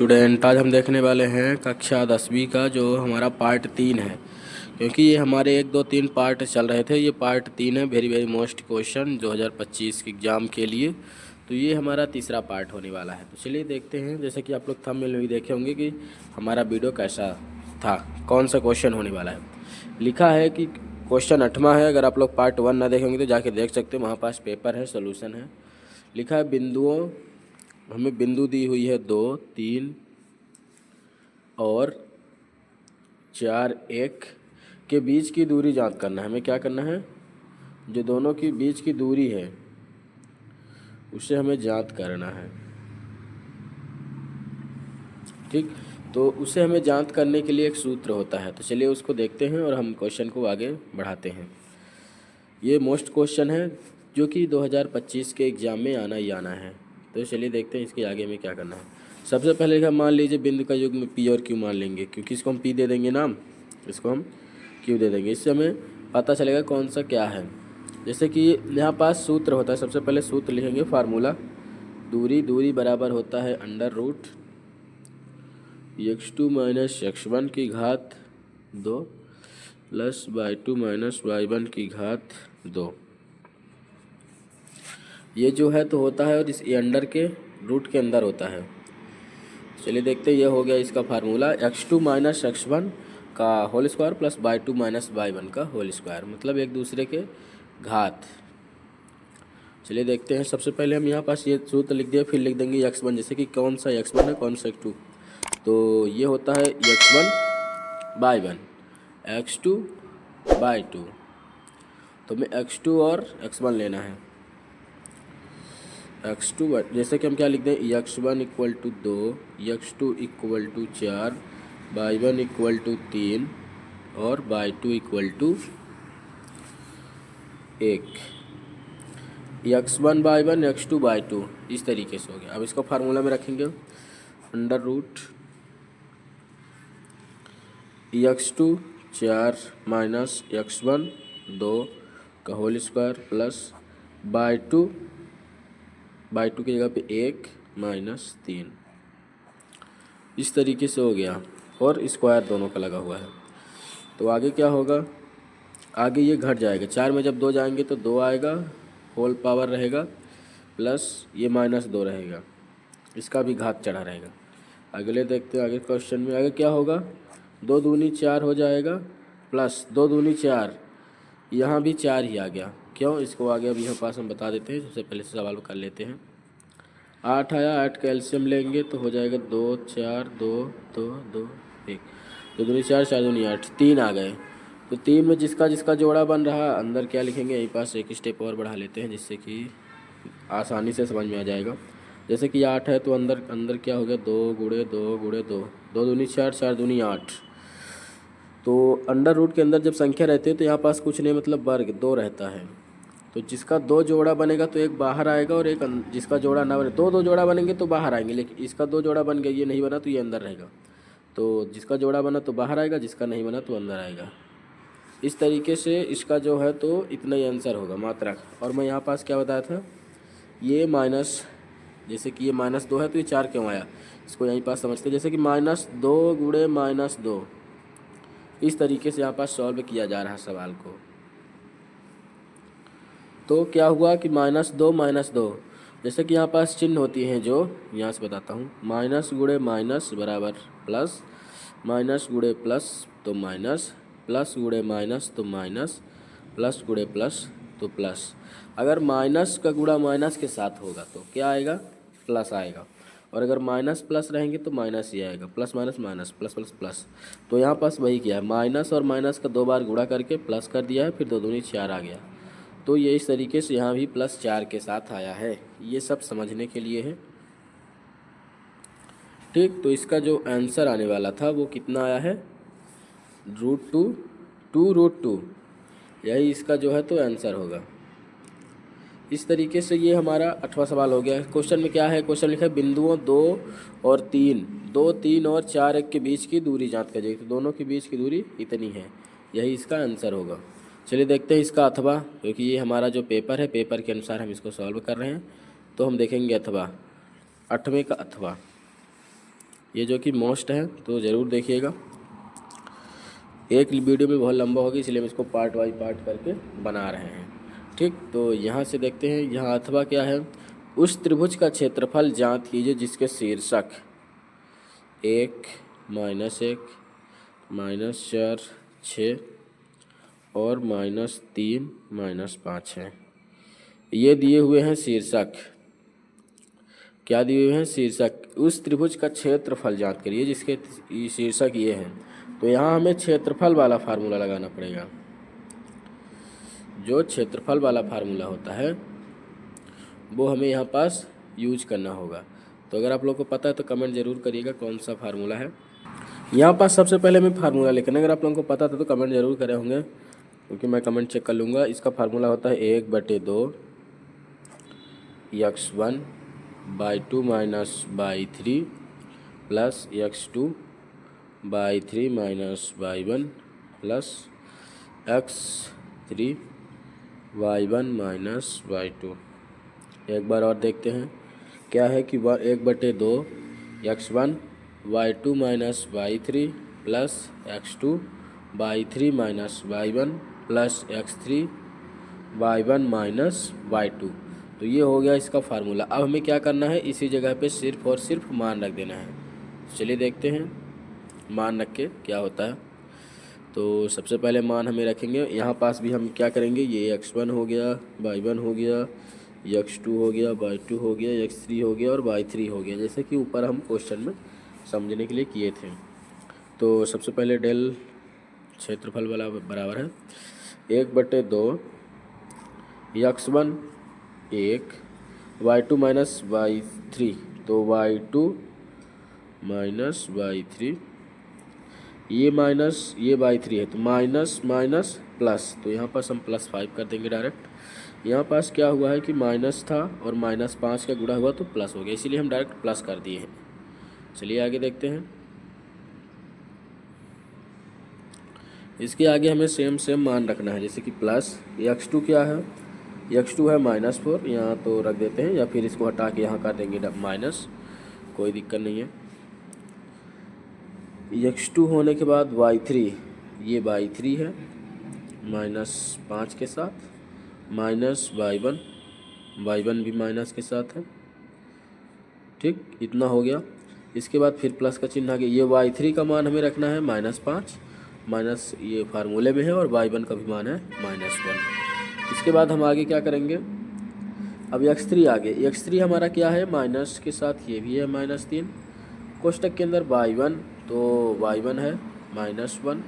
Student, आज हम देखने वाले हैं कक्षा 10वीं का जो हमारा पार्ट 3 है। क्योंकि ये हमारे 1 2 3 पार्ट चल रहे थे, ये पार्ट 3 है। वेरी वेरी मोस्ट क्वेश्चन 2025 के एग्ज़ाम के लिए। तो ये हमारा तीसरा पार्ट होने वाला है। तो चलिए देखते हैं। जैसे कि आप लोग थंबनेल में भी देखे होंगे कि हमारा वीडियो कैसा था, कौन सा क्वेश्चन होने वाला है। लिखा है कि क्वेश्चन 8वां है। अगर आप लोग पार्ट 1 ना देखेंगे तो जाके देख सकते हैं, वहाँ पास पेपर है, सोल्यूशन है। लिखा है बिंदुओं, हमें बिंदु दी हुई है 2 3 और 4 1 के बीच की दूरी ज्ञात करना है। हमें क्या करना है, जो दोनों के बीच की दूरी है उसे हमें ज्ञात करना है। ठीक, तो उसे हमें ज्ञात करने के लिए एक सूत्र होता है। तो चलिए उसको देखते हैं और हम क्वेश्चन को आगे बढ़ाते हैं। ये मोस्ट क्वेश्चन है जो कि 2025 के एग्ज़ाम में आना ही आना है। तो चलिए देखते हैं इसके आगे में क्या करना है। सबसे पहले का मान लीजिए बिंदु का युग्म पी और क्यू मान लेंगे, क्योंकि इसको हम पी दे देंगे नाम, इसको हम क्यू दे देंगे। इससे हमें पता चलेगा कौन सा क्या है। जैसे कि यहाँ पास सूत्र होता है, सबसे पहले सूत्र लिखेंगे, फार्मूला। दूरी बराबर होता है under root x2 minus x1 की घात 2 प्लस y2 माइनस y1 की घात 2। ये जो है तो होता है, और इस ये अंडर के रूट के अंदर होता है। चलिए देखते हैं, ये हो गया इसका फार्मूला। x2 माइनस x1 का whole square plus y2 minus y1 का होल स्क्वायर, मतलब एक दूसरे के घात। चलिए देखते हैं। सबसे पहले हम यहाँ पास ये सूत्र लिख दिया, फिर लिख देंगे x1, जैसे कि कौन सा x1 है कौन सा x2। तो ये होता है x1 y1 x2 y2। तो हमें x2 और x1 लेना है। x2 जैसे कि हम क्या लिख दें, x1 equal to 2, x2 equal to 4, y1 equal to 3 और y2 equal to 1। x1 y1 x2 y2 इस तरीके से हो गया। अब इसको फार्मूला में रखेंगे, under root x2 4 minus x1 2 का होल स्क्वायर प्लस y2 की जगह पे 1 माइनस 3, इस तरीके से हो गया। और स्क्वायर दोनों का लगा हुआ है। तो आगे क्या होगा, आगे ये घट जाएगा। 4 में जब 2 जाएंगे तो 2 आएगा, होल पावर रहेगा, प्लस ये माइनस 2 रहेगा, इसका भी घात चढ़ा रहेगा। अगले देखते हैं, आगे क्वेश्चन में आगे क्या होगा, 2 दूनी 4 हो जाएगा, प्लस 2 दूनी 4, यहाँ भी 4 ही आ गया। क्यों, इसको आगे अभी हम पास हम बता देते हैं। सबसे पहले से सवाल कर लेते हैं। 8 आया, 8 का एलसीएम लेंगे तो हो जाएगा 2 4 2 2 2 1, 2 दूनी 4 4 दूनी 8, 3 आ गए। तो 3 में जिसका जिसका जोड़ा बन रहा है अंदर क्या लिखेंगे, यहीं पास एक स्टेप और बढ़ा लेते हैं जिससे कि आसानी से समझ में आ जाएगा। जैसे कि 8 है तो अंदर अंदर क्या हो गया, 2 गुणे 2 गुणे 2, 2 दूनी 4 4 दूनी 8। तो अंडर रूट के अंदर जब संख्या रहती है तो यहाँ पास कुछ नहीं, मतलब वर्ग 2 रहता है। तो जिसका 2 जोड़ा बनेगा तो एक बाहर आएगा, और एक जिसका जोड़ा ना बने, 2 जोड़ा बनेंगे तो बाहर आएंगे, लेकिन इसका 2 जोड़ा बन गया, ये नहीं बना तो ये अंदर रहेगा। तो जिसका जोड़ा बना तो बाहर आएगा, जिसका नहीं बना तो अंदर आएगा। इस तरीके से इसका जो है तो इतना ही आंसर होगा मात्रक। और मैं यहाँ पास क्या बताया था, ये माइनस, जैसे कि ये -2 है तो ये 4 क्यों आया, इसको यहीं पास समझते हैं। जैसे कि -2 गुणे -2, इस तरीके से यहाँ पास सॉल्व किया जा रहा है सवाल को। तो क्या हुआ कि -2 जैसे कि यहाँ पास चिन्ह होती हैं, जो यहाँ से बताता हूँ, माइनस गुणे माइनस बराबर प्लस, माइनस गुणे प्लस तो माइनस, प्लस गुणे माइनस तो माइनस, प्लस गुणे प्लस तो प्लस। अगर माइनस का गुणा माइनस के साथ होगा तो क्या आएगा, प्लस आएगा। और अगर माइनस प्लस रहेंगे तो माइनस ही आएगा, plus minus minus, plus plus plus. तो यहाँ पास वही किया है, माइनस और माइनस का 2 बार गुणा करके प्लस कर दिया है, फिर 2 दूनी 4 आ गया। तो ये इस तरीके से यहाँ भी +4 के साथ आया है। ये सब समझने के लिए है। ठीक, तो इसका जो आंसर आने वाला था वो कितना आया है, √2, यही इसका जो है तो आंसर होगा। इस तरीके से ये हमारा 8वां सवाल हो गया। क्वेश्चन में क्या है, क्वेश्चन लिखा है बिंदुओं 2 और 3 और 4 1 के बीच की दूरी ज्ञात कीजिए। तो दोनों के बीच की दूरी इतनी है, यही इसका आंसर होगा। चलिए देखते हैं इसका अथवा, क्योंकि ये हमारा जो पेपर है, पेपर के अनुसार हम इसको सॉल्व कर रहे हैं। तो हम देखेंगे अथवा, 8वें का अथवा। ये जो कि मोस्ट है तो ज़रूर देखिएगा। एक वीडियो में बहुत लंबा होगा इसलिए हम इसको पार्ट बाई पार्ट करके बना रहे हैं। ठीक, तो यहाँ से देखते हैं, यहाँ अथवा क्या है, उस त्रिभुज का क्षेत्रफल ज्ञात कीजिए जिसके शीर्षक 1 -1 -4 6 और -3 -5 है। ये दिए हुए हैं शीर्षक। क्या दिए हुए हैं? शीर्षक। उस त्रिभुज का क्षेत्रफल ज्ञात करिए जिसके शीर्षक ये है। तो यहाँ हमें क्षेत्रफल वाला फार्मूला लगाना पड़ेगा। जो क्षेत्रफल वाला फार्मूला होता है वो हमें यहाँ पास यूज करना होगा। तो अगर आप लोग को पता है तो कमेंट ज़रूर करिएगा कौन सा फार्मूला है। यहाँ पास सबसे पहले मैं फार्मूला लिखना, अगर आप लोगों को पता था तो कमेंट ज़रूर करे होंगे, क्योंकि मैं कमेंट चेक कर लूँगा। इसका फार्मूला होता है 1/2 x1/2 -y3 plus x2/3 -y1 plus x3/y1 -y2। एक बार और देखते हैं, क्या है कि 1/2 x1/2 -y3 plus x2/3 -y1 plus x3/y1 -y2। तो ये हो गया इसका फार्मूला। अब हमें क्या करना है, इसी जगह पे सिर्फ और सिर्फ मान रख देना है। चलिए देखते हैं मान रख के क्या होता है। तो सबसे पहले मान हमें रखेंगे, यहाँ पास भी हम क्या करेंगे, ये x1 हो गया, y1 हो गया, x2 हो गया, y2 हो गया, x3 हो गया और y3 हो गया, जैसे कि ऊपर हम क्वेश्चन में समझने के लिए किए थे। तो सबसे पहले डेल क्षेत्रफल वाला बराबर है 1/2 x1 1 y2 -y3, तो y2 -y3, ये माइनस ये y3 है तो माइनस माइनस प्लस, तो यहाँ पास हम +5 कर देंगे डायरेक्ट। यहाँ पास क्या हुआ है कि माइनस था और -5 का गुणा हुआ तो प्लस हो गया, इसीलिए हम डायरेक्ट प्लस कर दिए हैं। चलिए आगे देखते हैं। इसके आगे हमें सेम मान रखना है, जैसे कि प्लस x2 क्या है, x2 है -4, यहाँ तो रख देते हैं, या फिर इसको हटा के यहाँ कर देंगे माइनस, कोई दिक्कत नहीं है। x2 होने के बाद y3, ये y3 है -5 के साथ, माइनस y1 भी माइनस के साथ है। ठीक, इतना हो गया। इसके बाद फिर प्लस का चिन्ह आ गया। ये y3 का मान हमें रखना है -5, माइनस ये फार्मूले में है, और y1 का भी मान है -1। इसके बाद हम आगे क्या करेंगे, अब x3 आगे, x3 हमारा क्या है, माइनस के साथ ये भी है -3, कोष्टक के अंदर y1, तो y1 है -1,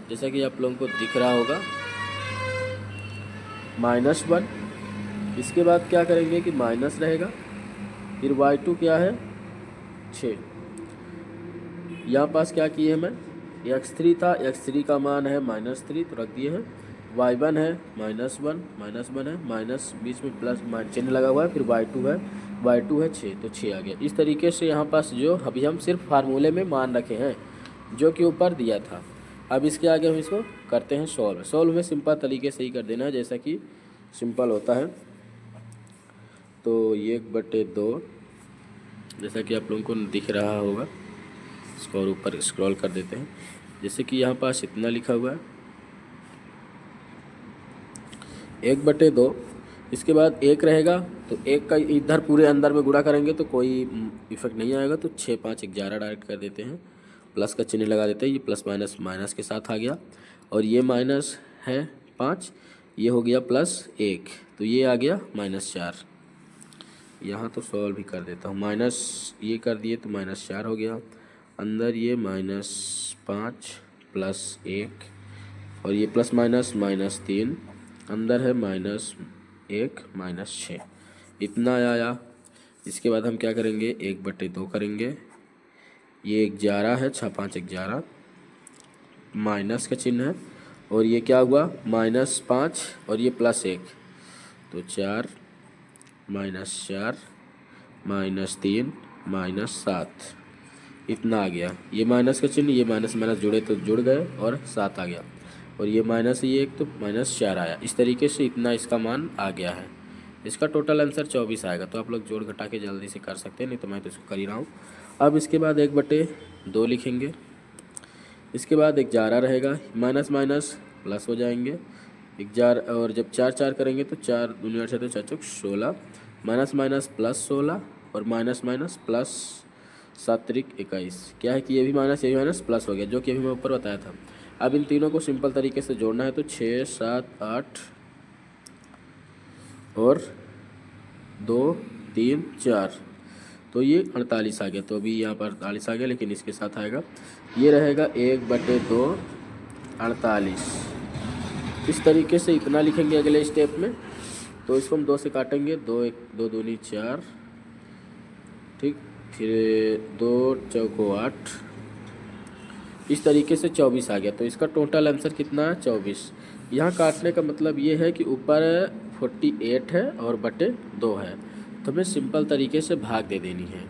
जैसा कि आप लोगों को दिख रहा होगा -1। इसके बाद क्या करेंगे कि माइनस रहेगा, फिर y2 क्या है 6। यहाँ पास क्या किए मैं, x3 था, x3 का मान है -3 तो रख दिए हैं, y1 है -1 है, माइनस बीच में प्लस चिन्ह लगा हुआ है, फिर y2 है 6, तो 6 आ गया। इस तरीके से यहाँ पास जो अभी हम सिर्फ फार्मूले में मान रखे हैं जो कि ऊपर दिया था। अब इसके आगे हम इसको करते हैं सॉल्व में सिंपल तरीके से ही कर देना है, जैसा कि सिंपल होता है। तो 1/2, जैसा कि आप लोगों को दिख रहा होगा, इसको और ऊपर स्क्रॉल कर देते हैं, जैसे कि यहाँ पास इतना लिखा हुआ है 1/2। इसके बाद 1 रहेगा, तो 1 का इधर पूरे अंदर में गुणा करेंगे तो कोई इफेक्ट नहीं आएगा, तो 6 5 11 डायरेक्ट कर देते हैं, प्लस का चिन्ह लगा देते हैं, ये प्लस माइनस माइनस के साथ आ गया, और ये माइनस है 5, ये हो गया +1, तो ये आ गया -4। यहाँ तो सॉल्व भी कर देता हूँ, माइनस ये कर दिए तो -4 हो गया, अंदर ये -5 +1, और ये प्लस माइनस -3, अंदर है -1 -6, इतना आया। इसके बाद हम क्या करेंगे, 1/2 करेंगे, ये 11 है, 6 5 11, माइनस का चिन्ह है, और ये क्या हुआ -5 और ये +1, तो 4 -4 -3 -7, इतना आ गया। ये माइनस का चिन्ह, ये माइनस माइनस जुड़े तो जुड़ गए और 7 आ गया, और ये माइनस ये 1 तो -4 आया। इस तरीके से इतना इसका मान आ गया है। इसका टोटल आंसर 24 आएगा। तो आप लोग जोड़ घटा के जल्दी से कर सकते हैं, नहीं तो मैं तो इसको कर ही रहा हूँ। अब इसके बाद 1/2 लिखेंगे। इसके बाद एक जारा रहेगा, माइनस माइनस प्लस हो जाएंगे। एक जार और जब 4 4 करेंगे तो 4 दूनी 8 तो 4 चौक 16, माइनस माइनस प्लस 16 और माइनस माइनस प्लस 7 त्रिक 21। क्या है कि ये भी माइनस प्लस हो गया, जो कि अभी मैं ऊपर बताया था। अब इन तीनों को सिंपल तरीके से जोड़ना है तो 6 7 8 और 2 3 4, तो ये 48 आ गया। तो अभी यहाँ पर 48 आ गया, लेकिन इसके साथ आएगा ये रहेगा 1/2 48। इस तरीके से इतना लिखेंगे अगले स्टेप में। तो इसको हम 2 से काटेंगे, 2 1 2 दूनी 4, ठीक, फिर 2 चौको 8, इस तरीके से 24 आ गया। तो इसका टोटल आंसर कितना है? 24। यहाँ काटने का मतलब ये है कि ऊपर 48 है और बटे 2 है, तो हमें सिंपल तरीके से भाग दे देनी है,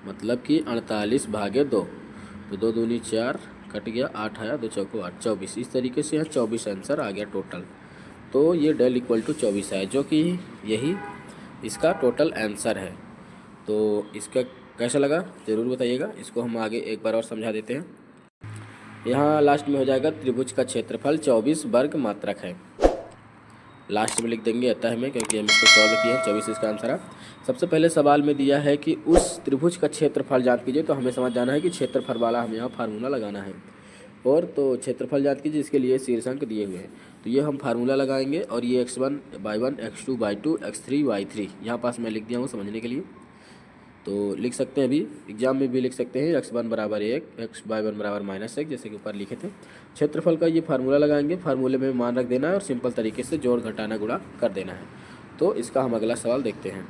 मतलब कि 48 भागे 2, तो 2 दूनी 4 कट गया, 8 आया, 2 चौको 8, 24। इस तरीके से यहाँ 24 आंसर आ गया टोटल। तो ये डेल इक्वल टू 24 है, जो कि यही इसका टोटल आंसर है। तो इसका कैसा लगा ज़रूर बताइएगा। इसको हम आगे एक बार और समझा देते हैं। यहाँ लास्ट में हो जाएगा त्रिभुज का क्षेत्रफल 24 वर्ग मात्रक है, लास्ट में लिख देंगे अतः में, क्योंकि हम इसको सॉल्व किए हैं। 24 इसका आंसर है। सबसे पहले सवाल में दिया है कि उस त्रिभुज का क्षेत्रफल ज्ञात कीजिए, तो हमें समझ जाना है कि क्षेत्रफल वाला हमें यहाँ फार्मूला लगाना है। और तो क्षेत्रफल ज्ञात कीजिए, इसके लिए शीर्षांक दिए हुए हैं, तो ये हम फार्मूला लगाएंगे। और ये x1 y1 x2 y2 x3 y3 यहाँ पास मैं लिख दिया हूँ समझने के लिए। तो लिख सकते हैं, अभी एग्जाम में भी लिख सकते हैं x1 बराबर 1 y1 बराबर -1, जैसे कि ऊपर लिखे थे। क्षेत्रफल का ये फार्मूला लगाएंगे, फार्मूले में मान रख देना है और सिंपल तरीके से जोड़ घटाना गुणा कर देना है। तो इसका हम अगला सवाल देखते हैं।